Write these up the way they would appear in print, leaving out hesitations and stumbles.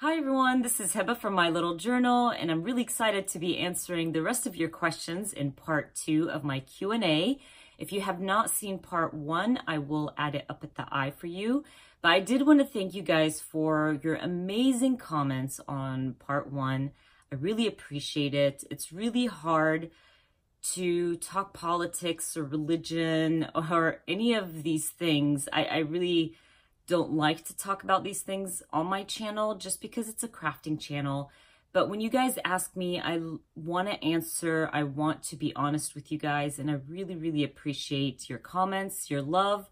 Hi everyone, this is Heba from My Little Journal, and I'm really excited to be answering the rest of your questions in part 2 of my Q&A. If you have not seen part 1, I will add it up at the eye for you. But I did want to thank you guys for your amazing comments on part 1. I really appreciate it. It's really hard to talk politics or religion or any of these things. I really don't like to talk about these things on my channel just because it's a crafting channel. But when you guys ask me, I want to answer. I want to be honest with you guys, and I really, really appreciate your comments, your love.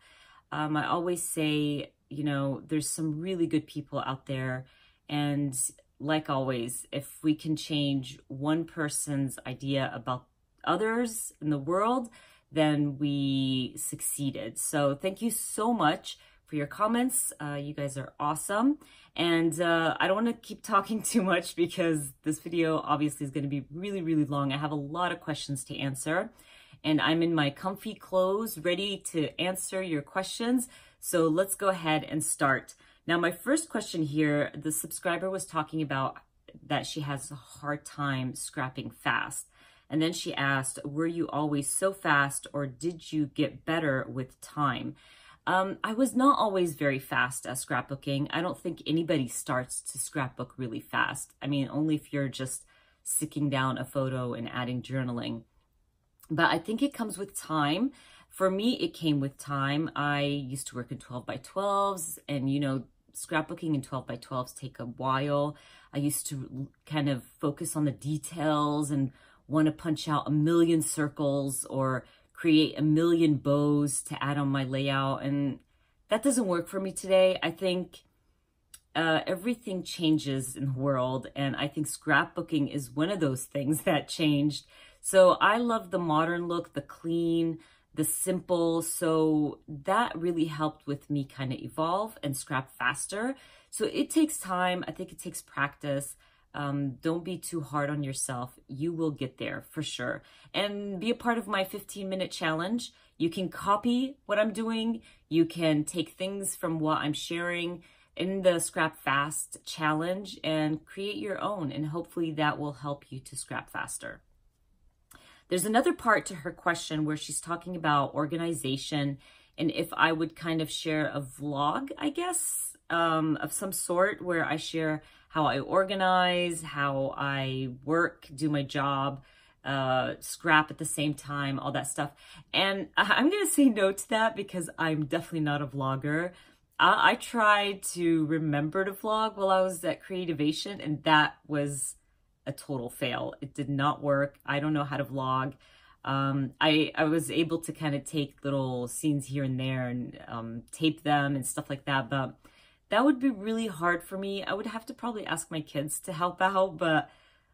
I always say, you know, there's some really good people out there, and like always, if we can change one person's idea about others in the world, then we succeeded. So thank you so much for your comments. You guys are awesome. And I don't want to keep talking too much because this video obviously is going to be really, really long. I have a lot of questions to answer, and I'm in my comfy clothes ready to answer your questions. So let's go ahead and start. Now, my first question here, the subscriber was talking about that she has a hard time scrapping fast. And then she asked, were you always so fast, or did you get better with time? I was not always very fast at scrapbooking. I don't think anybody starts to scrapbook really fast. I mean, only if you're just sticking down a photo and adding journaling. But I think it comes with time. For me, it came with time. I used to work in 12 by 12s, and you know, scrapbooking in 12 by 12s take a while. I used to kind of focus on the details and want to punch out a million circles or create a million bows to add on my layout, and that doesn't work for me today. I think everything changes in the world, and I think scrapbooking is one of those things that changed. So I love the modern look, the clean, the simple. So that really helped with me kind of evolve and scrap faster. So it takes time. I think it takes practice. Don't be too hard on yourself. You will get there for sure. And be a part of my 15-minute challenge. You can copy what I'm doing. You can take things from what I'm sharing in the Scrap Fast challenge and create your own. And hopefully that will help you to scrap faster. There's another part to her question where she's talking about organization and if I would kind of share a vlog, I guess, of some sort where I share how I organize, how I work, do my job, scrap at the same time, all that stuff. And I'm going to say no to that because I'm definitely not a vlogger. I tried to remember to vlog while I was at Creativation, and that was a total fail. It did not work. I don't know how to vlog. I was able to kind of take little scenes here and there and tape them and stuff like that, but that would be really hard for me. I would have to probably ask my kids to help out, but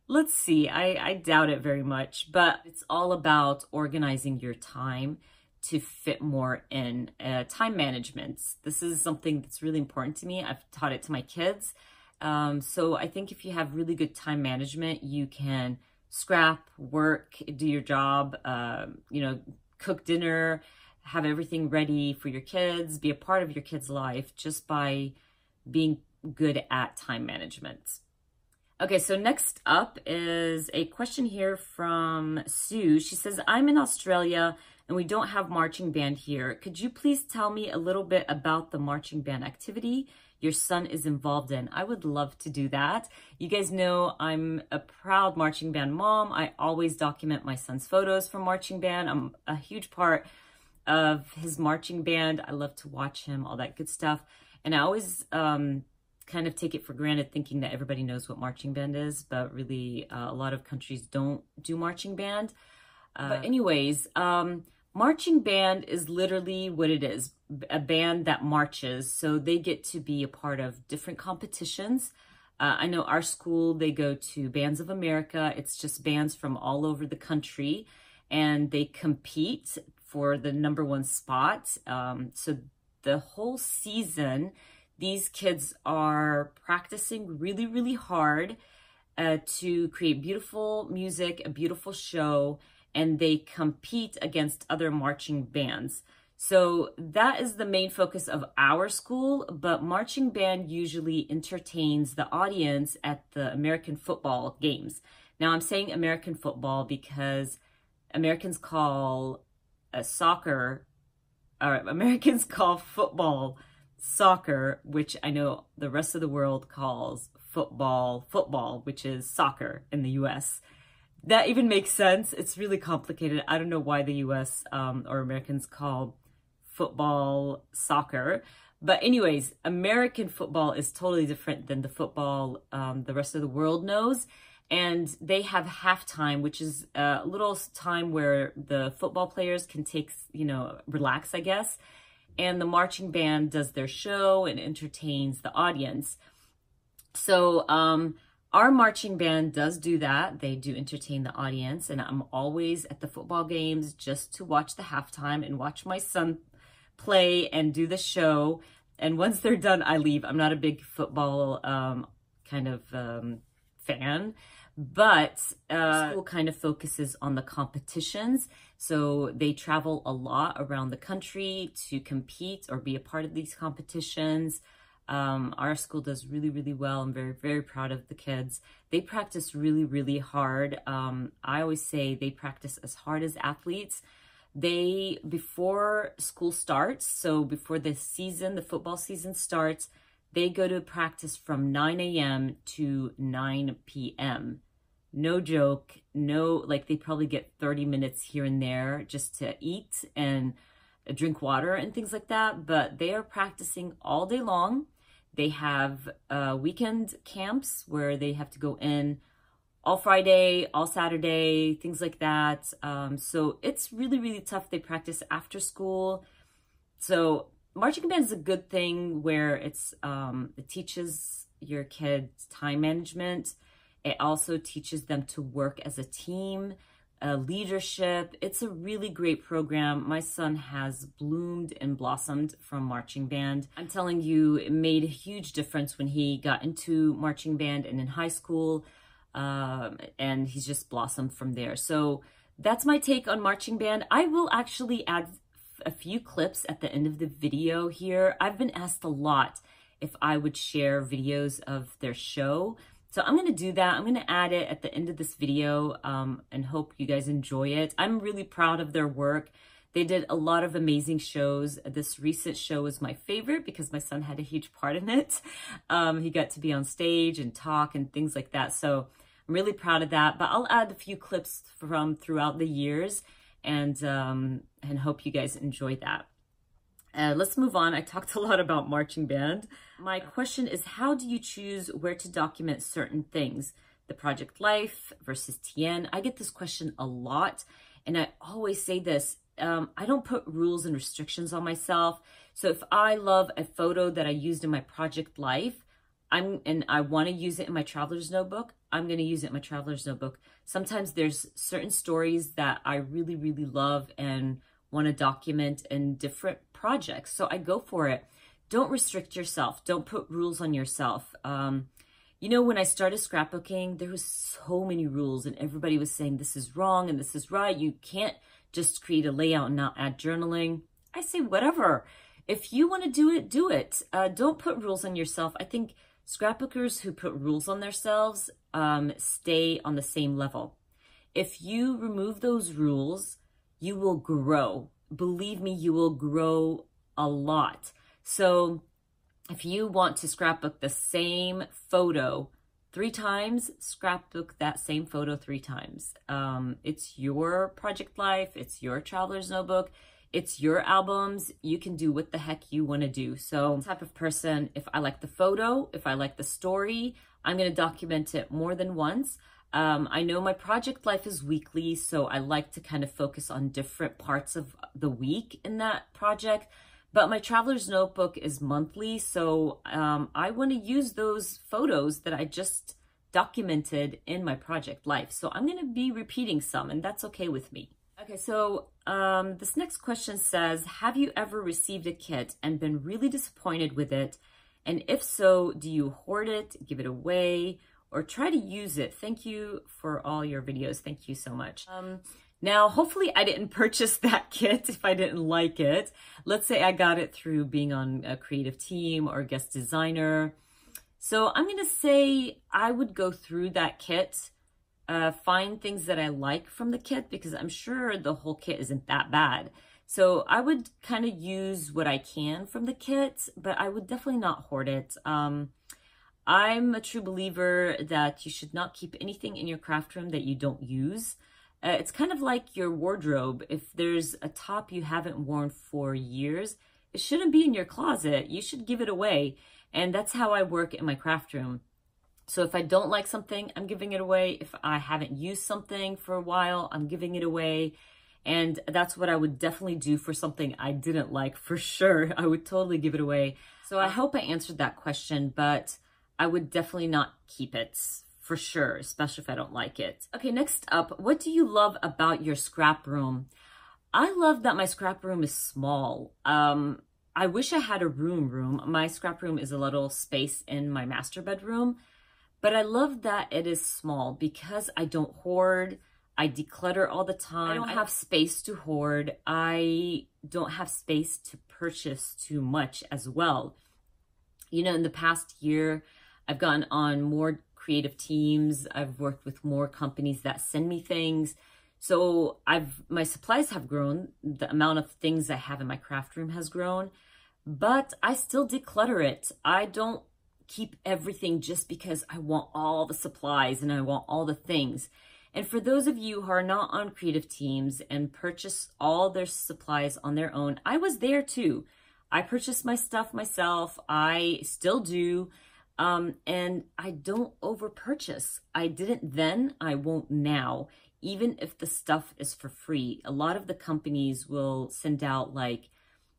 let's see. I doubt it very much, but it's all about organizing your time to fit more in time management. This is something that's really important to me. I've taught it to my kids. So I think if you have really good time management, you can scrap, work, do your job, you know, cook dinner, have everything ready for your kids, be a part of your kids' life just by being good at time management. Okay, so next up is a question here from Sue. She says, I'm in Australia and we don't have marching band here. Could you please tell me a little bit about the marching band activity your son is involved in? I would love to do that. You guys know I'm a proud marching band mom. I always document my son's photos from marching band. I'm a huge part of his marching band. I love to watch him, all that good stuff. And I always kind of take it for granted thinking that everybody knows what marching band is, but really a lot of countries don't do marching band. But anyways, marching band is literally what it is, a band that marches. So they get to be a part of different competitions. I know our school, they go to Bands of America. It's just bands from all over the country, and they compete for the #1 spot. So the whole season, these kids are practicing really, really hard to create beautiful music, a beautiful show, and they compete against other marching bands. So that is the main focus of our school, but marching band usually entertains the audience at the American football games. Now I'm saying American football because Americans call soccer, or Americans call football soccer, which I know the rest of the world calls football, which is soccer in the US. That even makes sense. It's really complicated. I don't know why the US or Americans call football soccer. But anyways, American football is totally different than the football the rest of the world knows. And they have halftime, which is a little time where the football players can take, relax, I guess. And the marching band does their show and entertains the audience. So our marching band does do that. They do entertain the audience. And I'm always at the football games just to watch the halftime and watch my son play and do the show. And once they're done, I leave. I'm not a big football fan. But school kind of focuses on the competitions. So they travel a lot around the country to compete or be a part of these competitions. Our school does really, really well. I'm very, very proud of the kids. They practice really, really hard. I always say they practice as hard as athletes. Before school starts, so before the football season starts, they go to practice from 9 a.m. to 9 p.m. No joke. They probably get 30 minutes here and there just to eat and drink water and things like that. But they are practicing all day long. They have weekend camps where they have to go in all Friday, all Saturday, things like that. So it's really, really tough. They practice after school. So marching band is a good thing where it teaches your kids time management. It also teaches them to work as a team, leadership. It's a really great program. My son has bloomed and blossomed from marching band. I'm telling you, it made a huge difference when he got into marching band and in high school, and he's just blossomed from there. So that's my take on marching band. I will actually add a few clips at the end of the video here. I've been asked a lot if I would share videos of their show. So I'm going to do that. I'm going to add it at the end of this video and hope you guys enjoy it. I'm really proud of their work. They did a lot of amazing shows. This recent show was my favorite because my son had a huge part in it. He got to be on stage and talk and things like that. So I'm really proud of that. But I'll add a few clips from throughout the years and hope you guys enjoyed that. Let's move on. I talked a lot about marching band. My question is, how do you choose where to document certain things? The project life versus TN. I get this question a lot, and I always say this. I don't put rules and restrictions on myself. So if I love a photo that I used in my project life, and I want to use it in my traveler's notebook, I'm going to use it in my traveler's notebook. Sometimes there's certain stories that I really, really love and want to document in different projects. So I go for it. Don't restrict yourself. Don't put rules on yourself. When I started scrapbooking, there was so many rules and everybody was saying this is wrong and this is right. You can't just create a layout and not add journaling. I say, whatever. If you want to do it, do it. Don't put rules on yourself. I think scrapbookers who put rules on themselves stay on the same level. If you remove those rules, you will grow. Believe me, you will grow a lot. So if you want to scrapbook the same photo 3 times, scrapbook that same photo 3 times. It's your project life. It's your traveler's notebook. It's your albums. You can do what the heck you want to do. So type of person, if I like the photo, if I like the story, I'm going to document it more than once. I know my project life is weekly, so I like to kind of focus on different parts of the week in that project. But my traveler's notebook is monthly, so I want to use those photos that I just documented in my project life. So I'm going to be repeating some, and that's okay with me. Okay, so this next question says, have you ever received a kit and been really disappointed with it? And if so, do you hoard it, give it away, or try to use it? Thank you for all your videos. Thank you so much. Now, hopefully I didn't purchase that kit if I didn't like it. Let's say I got it through being on a creative team or guest designer. So I'm going to say I would go through that kit, find things that I like from the kit, because I'm sure the whole kit isn't that bad. So I would kind of use what I can from the kit, but I would definitely not hoard it. I'm a true believer that you should not keep anything in your craft room that you don't use. It's kind of like your wardrobe. If there's a top you haven't worn for years, it shouldn't be in your closet. You should give it away. And that's how I work in my craft room. So if I don't like something, I'm giving it away. If I haven't used something for a while, I'm giving it away. And that's what I would definitely do for something I didn't like, for sure. I would totally give it away. So I hope I answered that question, but I would definitely not keep it, for sure, especially if I don't like it. Okay, next up, what do you love about your scrap room? I love that my scrap room is small. I wish I had a room. My scrap room is a little space in my master bedroom, but I love that it is small because I don't hoard. I declutter all the time. I don't have space to hoard. I don't have space to purchase too much as well. You know, in the past year, I've gotten on more creative teams. I've worked with more companies that send me things. So my supplies have grown. The amount of things I have in my craft room has grown, but I still declutter it. I don't keep everything just because I want all the supplies and I want all the things. And for those of you who are not on creative teams and purchase all their supplies on their own, I was there too. I purchased my stuff myself. I still do. And I don't over purchase. I didn't then, I won't now. Even if the stuff is for free, a lot of the companies will send out like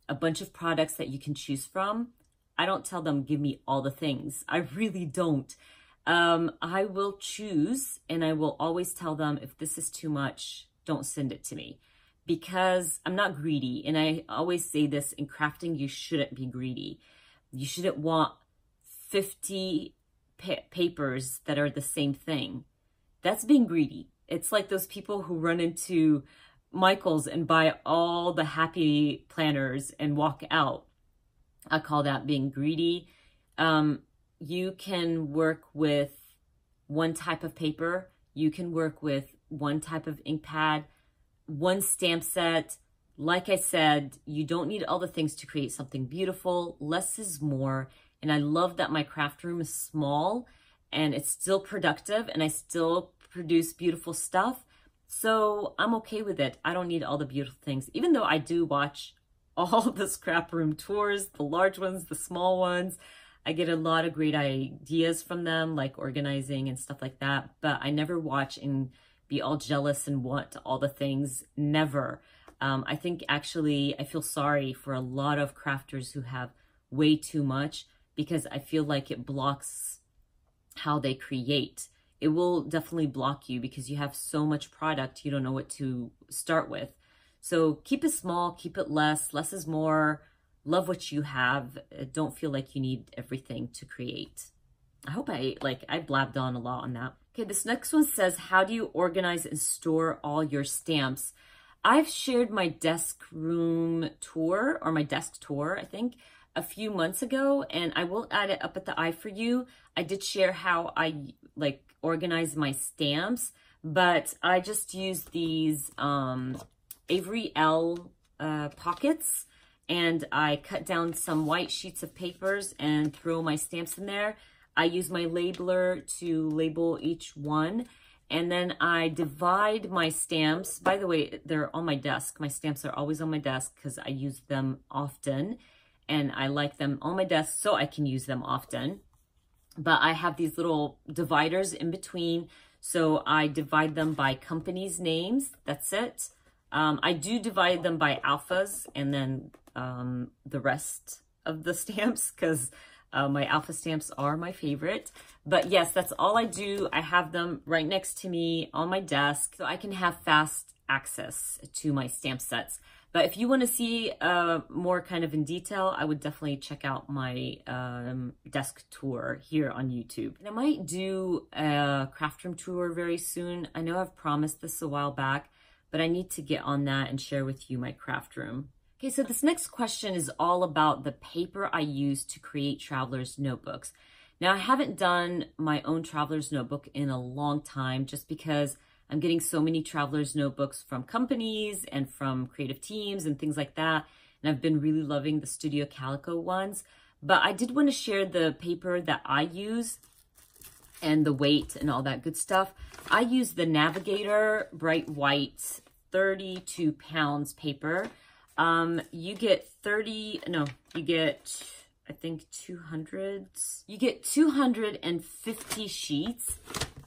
a bunch of products that you can choose from. I don't tell them, give me all the things. I really don't. I will choose, and I will always tell them, if this is too much, don't send it to me, because I'm not greedy. And I always say this, in crafting, you shouldn't be greedy. You shouldn't want 50 papers that are the same thing. That's being greedy. It's like those people who run into Michael's and buy all the happy planners and walk out. I call that being greedy. You can work with one type of paper. You can work with one type of ink pad, one stamp set. Like I said, you don't need all the things to create something beautiful. Less is more. And I love that my craft room is small and it's still productive and I still produce beautiful stuff. So I'm okay with it. I don't need all the beautiful things, even though I do watch all the scrap room tours, the large ones, the small ones. I get a lot of great ideas from them, like organizing and stuff like that. But I never watch and be all jealous and want all the things. Never. I think actually I feel sorry for a lot of crafters who have way too much, because I feel like it blocks how they create. It will definitely block you because you have so much product, you don't know what to start with. So keep it small, keep it less. Less is more. Love what you have. Don't feel like you need everything to create. I hope I blabbed on a lot on that. Okay, this next one says, how do you organize and store all your stamps? I've shared my desk room tour, or my desk tour, I think, a few months ago, and I will add it up at the eye for you. I did share how I organize my stamps, but I just use these Avery L pockets, and I cut down some white sheets of papers and throw my stamps in there. I use my labeler to label each one, and then I divide my stamps. By the way, they're on my desk. My stamps are always on my desk because I use them often. And I like them on my desk so I can use them often. But I have these little dividers in between. So I divide them by companies' names. That's it. I do divide them by alphas and then the rest of the stamps, because my alpha stamps are my favorite. But yes, that's all I do. I have them right next to me on my desk so I can have fast access to my stamp sets. But if you want to see more kind of in detail, I would definitely check out my desk tour here on YouTube. And I might do a craft room tour very soon. I know I've promised this a while back, but I need to get on that and share with you my craft room. Okay, so this next question is all about the paper I use to create traveler's notebooks. Now, I haven't done my own traveler's notebook in a long time just because I'm getting so many traveler's notebooks from companies and from creative teams and things like that. And I've been really loving the Studio Calico ones. But I did want to share the paper that I use and the weight and all that good stuff. I use the Navigator Bright White 32 pounds paper. You get I think 200. You get 250 sheets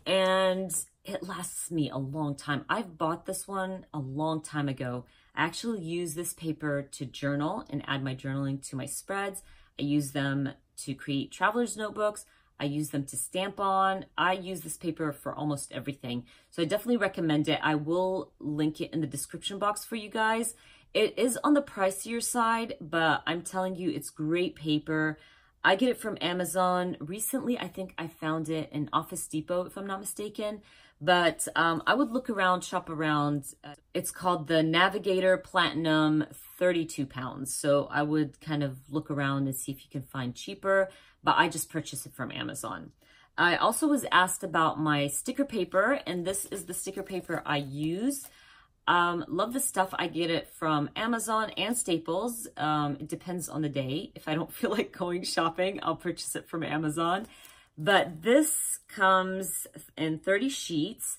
and it lasts me a long time. I've bought this one a long time ago. I actually use this paper to journal and add my journaling to my spreads. I use them to create traveler's notebooks. I use them to stamp on. I use this paper for almost everything. So I definitely recommend it. I will link it in the description box for you guys. It is on the pricier side, but I'm telling you, it's great paper. I get it from Amazon. Recently, I think I found it in Office Depot, if I'm not mistaken. But I would look around, shop around. It's called the Navigator Platinum 32 pounds. So I would kind of look around and see if you can find cheaper, but I just purchased it from Amazon. I also was asked about my sticker paper, and this is the sticker paper I use. Love the stuff. I get it from Amazon and Staples. It depends on the day. If I don't feel like going shopping, I'll purchase it from Amazon. But this comes in 30 sheets.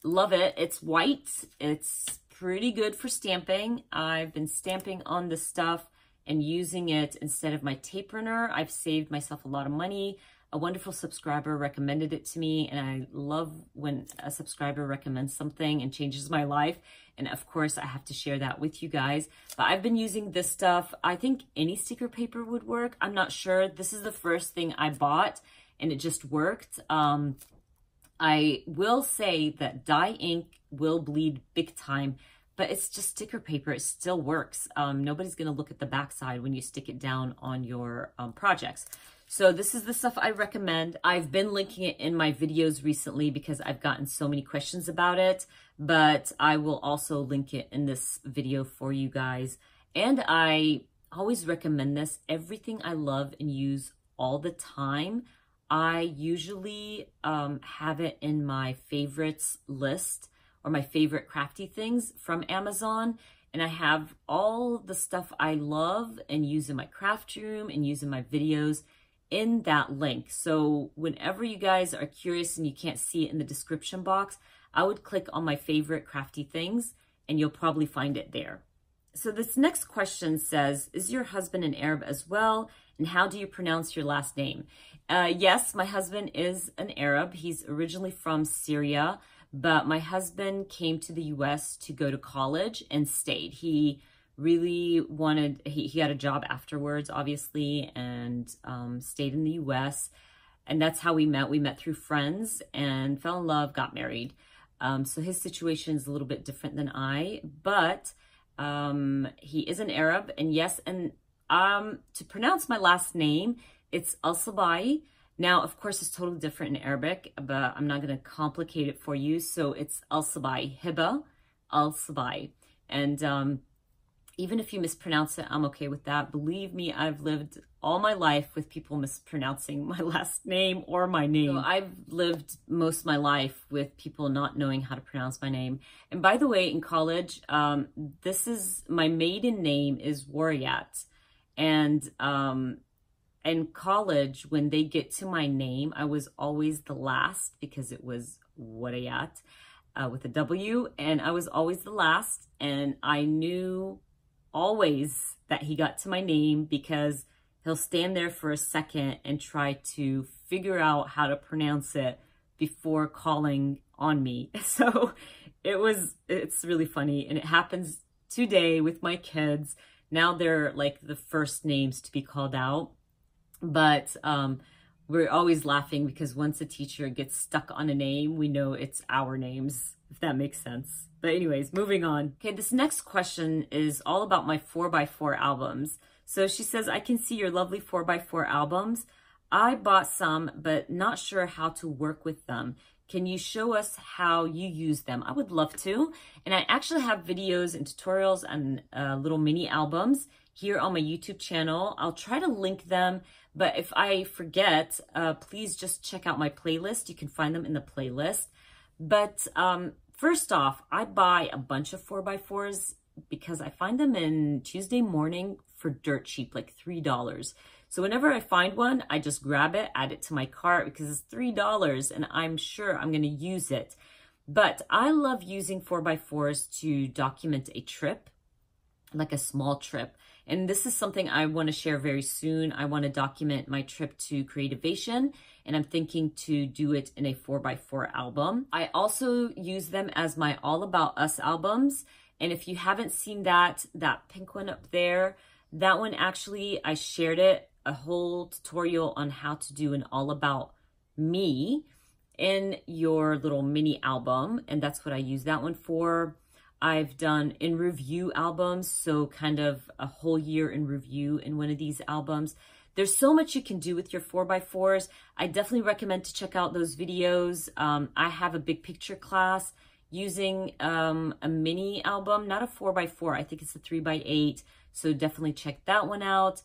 Love it. It's white. It's pretty good for stamping. I've been stamping on this stuff and using it instead of my tape printer. I've saved myself a lot of money. A wonderful subscriber recommended it to me, and I love when a subscriber recommends something and changes my life. And of course, I have to share that with you guys. But I've been using this stuff. I think any sticker paper would work. I'm not sure. This is the first thing I bought, and it just worked. I will say that dye ink will bleed big time, but it's just sticker paper. It still works. Nobody's going to look at the backside when you stick it down on your projects. So this is the stuff I recommend. I've been linking it in my videos recently because I've gotten so many questions about it, but I will also link it in this video for you guys. And I always recommend this. Everything I love and use all the time, I usually have it in my favorites list or my favorite crafty things from Amazon. And I have all the stuff I love and use in my craft room and use in my videos in that link. So whenever you guys are curious and you can't see it in the description box, I would click on my favorite crafty things and you'll probably find it there. So this next question says, is your husband an Arab as well? And how do you pronounce your last name? Yes, my husband is an Arab. He's originally from Syria, but my husband came to the US to go to college and stayed. He really wanted, he got a job afterwards, obviously, and stayed in the US. And that's how we met. We met through friends and fell in love, got married. So his situation is a little bit different than I, but he is an Arab. And yes, and to pronounce my last name, it's Al-Sabai. Now, of course, it's totally different in Arabic, but I'm not going to complicate it for you. So it's Al-Sabai, Hiba Al-Sabai. And even if you mispronounce it, I'm okay with that. Believe me, I've lived all my life with people mispronouncing my last name or my name. So I've lived most of my life with people not knowing how to pronounce my name. And by the way, in college, this is, my maiden name is Wariyat. And in college, when they get to my name, I was always the last because it was Wariyat with a W. And I was always the last. And I knew always that he got to my name because he'll stand there for a second and try to figure out how to pronounce it before calling on me. So it's really funny. And it happens today with my kids. Now they're like the first names to be called out. But we're always laughing because once a teacher gets stuck on a name, we know it's our names, if that makes sense. But anyways, moving on. Okay, this next question is all about my 4x4 albums. So she says, I can see your lovely 4x4 albums. I bought some, but not sure how to work with them. Can you show us how you use them? I would love to. And I actually have videos and tutorials and little mini albums here on my YouTube channel. I'll try to link them, but if I forget, please just check out my playlist. You can find them in the playlist. But first off, I buy a bunch of 4x4s because I find them in Tuesday morning for dirt cheap, like $3. So whenever I find one, I just grab it, add it to my cart because it's $3 and I'm sure I'm going to use it. But I love using 4x4s to document a trip, like a small trip. And this is something I want to share very soon. I want to document my trip to Creativation, and I'm thinking to do it in a 4x4 album. I also use them as my All About Us albums. And if you haven't seen that pink one up there, that one actually, I shared it, a whole tutorial on how to do an All About Me in your little mini album. And that's what I use that one for. I've done in review albums, so kind of a whole year in review in one of these albums. There's so much you can do with your 4x4s. I definitely recommend to check out those videos. I have a big picture class using a mini album, not a 4x4. I think it's a 3x8. So definitely check that one out.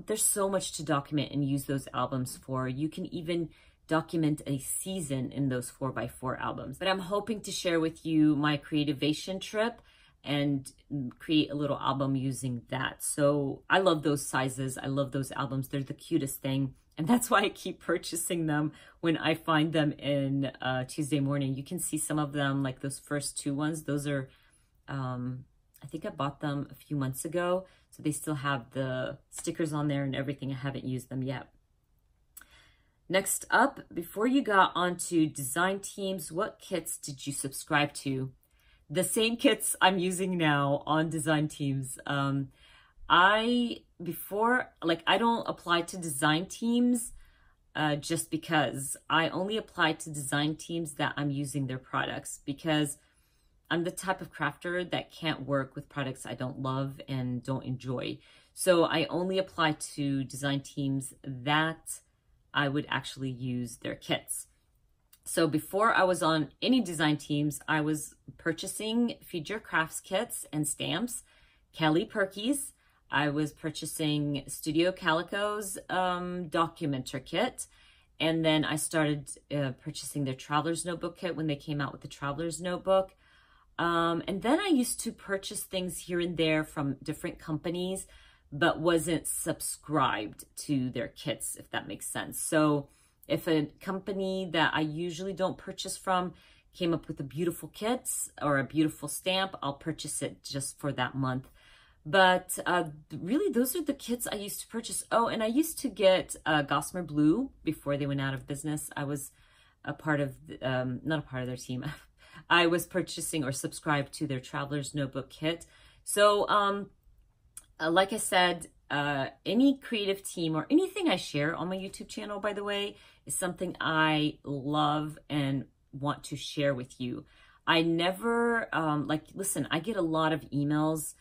There's so much to document and use those albums for. You can even document a season in those 4x4 albums. But I'm hoping to share with you my Creativation trip and create a little album using that. So I love those sizes. I love those albums. They're the cutest thing. And that's why I keep purchasing them when I find them in Tuesday morning. You can see some of them, like those first two ones. Those are, I think I bought them a few months ago. So they still have the stickers on there and everything. I haven't used them yet. Next up, before you got onto design teams, what kits did you subscribe to? The same kits I'm using now on design teams. I don't apply to design teams just because. I only apply to design teams that I'm using their products, because I'm the type of crafter that can't work with products I don't love and don't enjoy. So I only apply to design teams that I would actually use their kits. So before I was on any design teams, I was purchasing Feed Your Crafts kits and stamps, Kelly Perky's. I was purchasing Studio Calico's Documenter kit. And then I started purchasing their Traveler's Notebook kit when they came out with the Traveler's Notebook. And then I used to purchase things here and there from different companies, but wasn't subscribed to their kits, if that makes sense. So if a company that I usually don't purchase from came up with a beautiful kit or a beautiful stamp, I'll purchase it just for that month. But really, those are the kits I used to purchase. Oh, and I used to get Gossamer Blue before they went out of business. I was a part of, not a part of their team. I was purchasing or subscribed to their Traveler's Notebook kit. So, like I said, any creative team or anything I share on my YouTube channel, by the way, is something I love and want to share with you. I never, listen, I get a lot of emails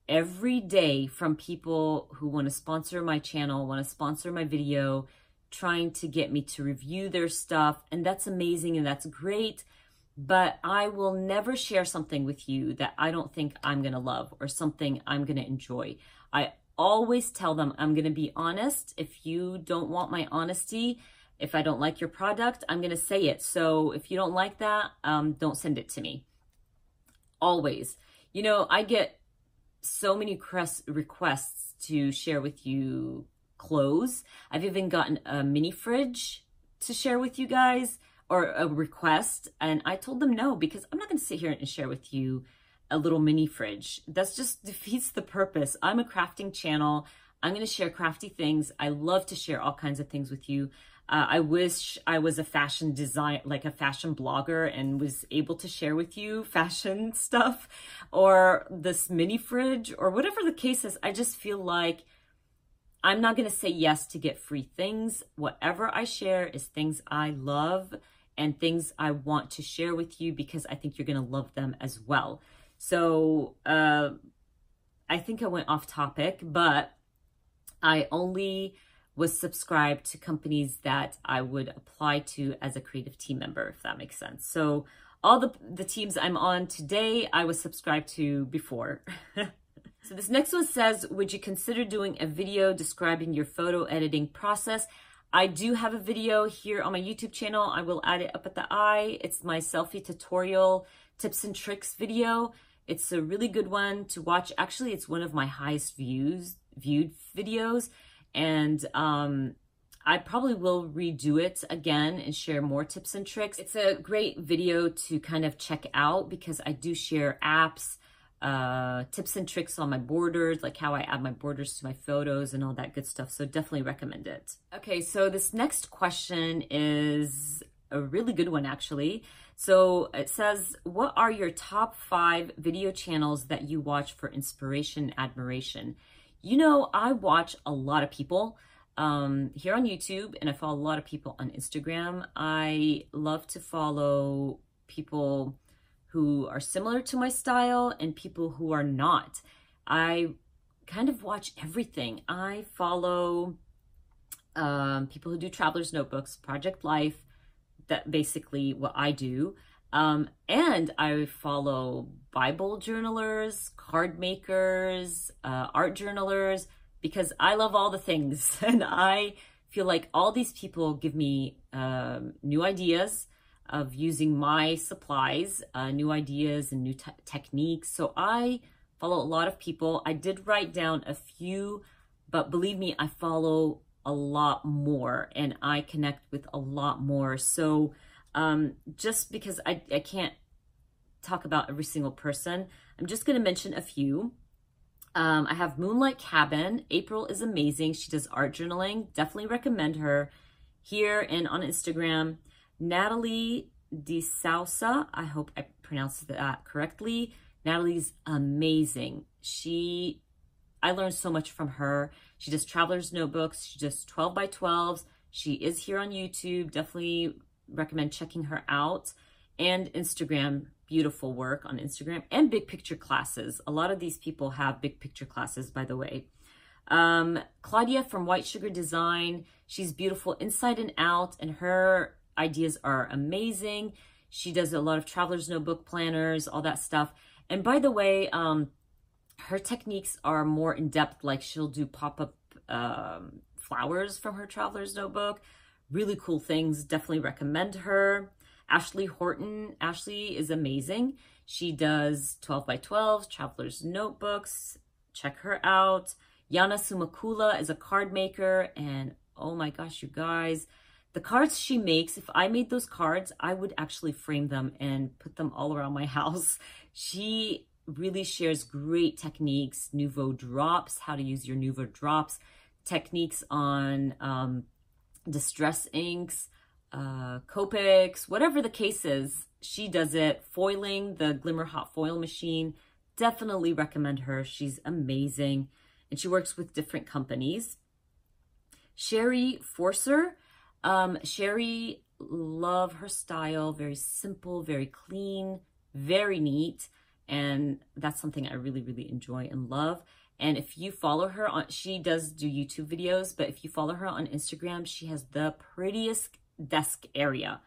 every day from people who want to sponsor my channel, want to sponsor my video, trying to get me to review their stuff. And that's amazing and that's great. But I will never share something with you that I don't think I'm going to love or something I'm going to enjoy. I always tell them I'm going to be honest. If you don't want my honesty, if I don't like your product, I'm going to say it. So if you don't like that, don't send it to me. Always. You know, I get so many requests to share with you clothes. I've even gotten a mini fridge to share with you guys, or a request, and I told them no, because I'm not going to sit here and share with you a little mini fridge. That's just defeats the purpose. I'm a crafting channel. I'm going to share crafty things. I love to share all kinds of things with you. I wish I was a fashion design, like a fashion blogger, and was able to share with you fashion stuff or this mini fridge or whatever the case is. I just feel like I'm not going to say yes to get free things. Whatever I share is things I love and things I want to share with you because I think you're going to love them as well. So I think I went off topic, but I only was subscribed to companies that I would apply to as a creative team member, if that makes sense. So all the teams I'm on today, I was subscribed to before. So this next one says, would you consider doing a video describing your photo editing process? I do have a video here on my YouTube channel. I will add it up at the eye. It's my selfie tutorial tips and tricks video. It's a really good one to watch. Actually, it's one of my highest viewed videos. And I probably will redo it again and share more tips and tricks. It's a great video to kind of check out because I do share apps, tips and tricks on my borders, like how I add my borders to my photos and all that good stuff. So definitely recommend it. Okay, so this next question is a really good one, actually. So it says, what are your top 5 video channels that you watch for inspiration and admiration? You know, I watch a lot of people here on YouTube, and I follow a lot of people on Instagram. I love to follow people who are similar to my style and people who are not. I kind of watch everything. I follow people who do traveler's notebooks, Project Life, that basically what I do. And I follow Bible journalers, card makers, art journalers, because I love all the things. And I feel like all these people give me new ideas of using my supplies, new ideas and new techniques. So I follow a lot of people. I did write down a few, but believe me, I follow a lot more and I connect with a lot more. So just because I can't talk about every single person, I'm just going to mention a few. I have Moonlight Cabin. April is amazing. She does art journaling. Definitely recommend her here and on Instagram. Natalie DeSousa. I hope I pronounced that correctly. Natalie's amazing. I learned so much from her. She does traveler's notebooks. She does 12 by 12s. She is here on YouTube. Definitely recommend checking her out. And Instagram, beautiful work on Instagram, and big picture classes. A lot of these people have big picture classes, by the way. Claudia from White Sugar Design. She's beautiful inside and out, and her ideas are amazing. She does a lot of traveler's notebook planners, all that stuff. And by the way, her techniques are more in depth, like she'll do pop-up flowers from her traveler's notebook. Really cool things. Definitely recommend her. Ashley Horton. Ashley is amazing. She does 12 by 12 traveler's notebooks. Check her out. Yana Sumakula is a card maker, and oh my gosh, you guys, the cards she makes, if I made those cards, I would actually frame them and put them all around my house. She really shares great techniques, Nouveau drops, how to use your Nouveau drops, techniques on distress inks, Copics, whatever the case is, she does it. Foiling, the Glimmer Hot Foil machine, definitely recommend her. She's amazing, and she works with different companies. Sherry Forcer. Sherry, love her style. Very simple, very clean, very neat, and that's something I really, really enjoy and love. And if you follow her on, she does do YouTube videos, but if you follow her on Instagram, she has the prettiest desk area.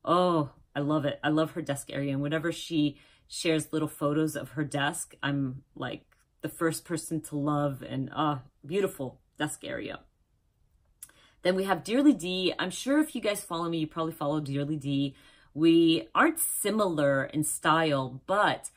Oh, I love it. I love her desk area. And whenever she shares little photos of her desk, I'm like the first person to love, and beautiful desk area. Then we have Dearly D. I'm sure if you guys follow me, you probably follow Dearly D. We aren't similar in style, but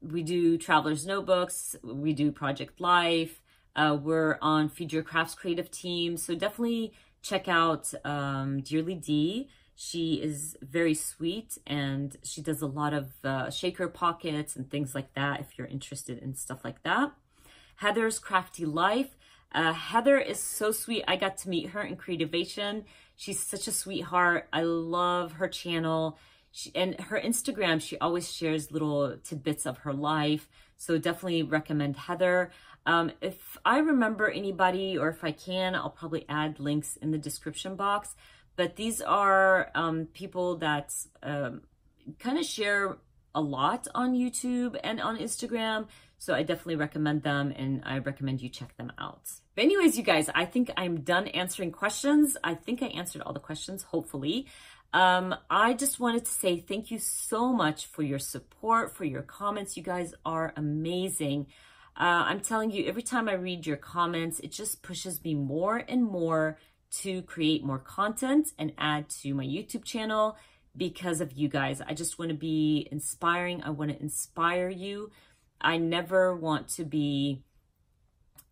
we do traveler's notebooks. We do Project Life. We're on Feed Your Crafts creative team. So definitely check out Dearly D. She is very sweet, and she does a lot of shaker pockets and things like that if you're interested in stuff like that. Heather's Crafty Life. Heather is so sweet. I got to meet her in Creativation. She's such a sweetheart. I love her channel. And her Instagram, she always shares little tidbits of her life. So definitely recommend Heather. If I remember anybody, or if I can, I'll probably add links in the description box. But these are people that kind of share a lot on YouTube and on Instagram. So I definitely recommend them, and I recommend you check them out. But anyways, you guys, I think I'm done answering questions. I think I answered all the questions, hopefully. I just wanted to say thank you so much for your support, for your comments. You guys are amazing. I'm telling you, every time I read your comments, it just pushes me more and more to create more content and add to my YouTube channel because of you guys. I just want to be inspiring. I want to inspire you. I never want to be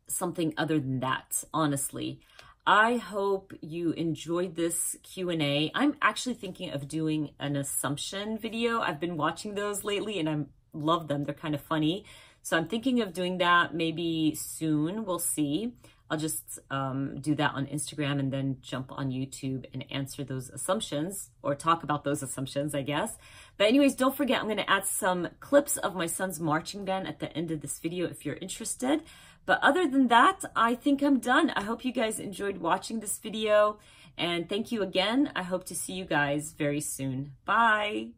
something other than that, honestly. I hope you enjoyed this Q&A. I'm actually thinking of doing an assumption video. I've been watching those lately and I love them. They're kind of funny. So I'm thinking of doing that maybe soon. We'll see. I'll just do that on Instagram and then jump on YouTube and answer those assumptions, or talk about those assumptions, I guess. But anyways, don't forget, I'm going to add some clips of my son's marching band at the end of this video if you're interested. But other than that, I think I'm done. I hope you guys enjoyed watching this video. And thank you again. I hope to see you guys very soon. Bye.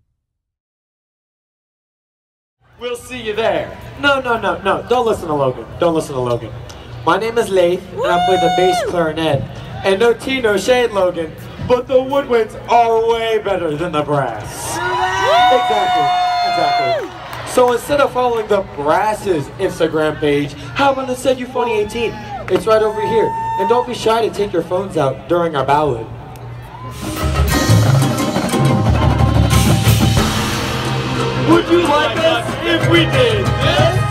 We'll see you there. No. Don't listen to Logan. Don't listen to Logan. My name is Leif, and I play the bass clarinet. And no tea, no shade, Logan, but the woodwinds are way better than the brass. Exactly. So instead of following the brass's Instagram page, how about instead you follow 2018? It's right over here. And don't be shy to take your phones out during our ballad. Would you like us if we did this?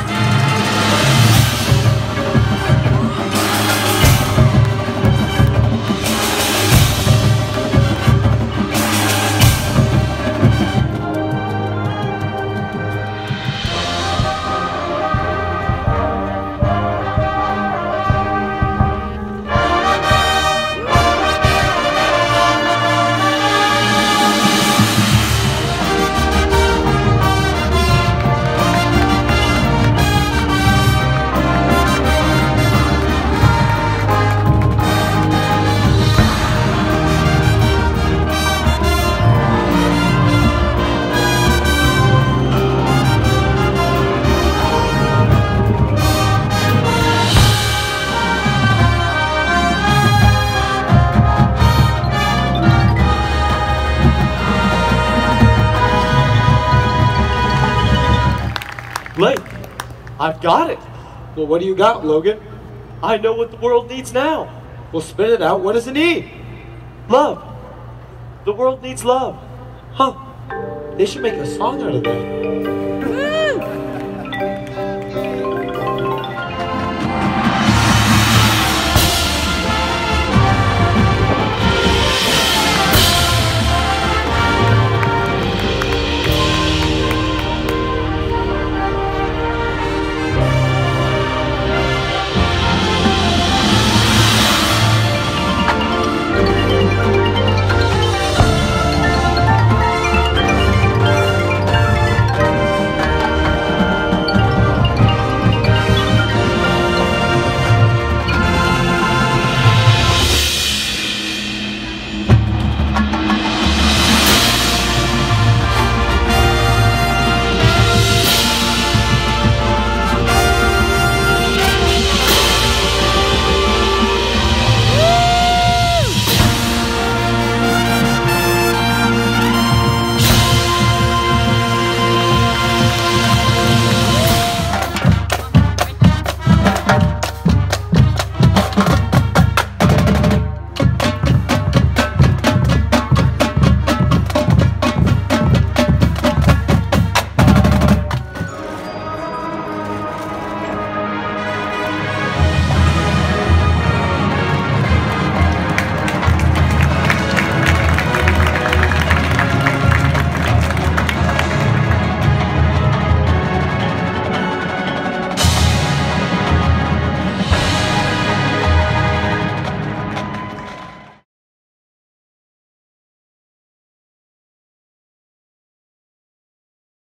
Blake, I've got it. Well, what do you got, Logan? I know what the world needs now. Well, spit it out. What does it need? Love. The world needs love. Huh. They should make a song out of that.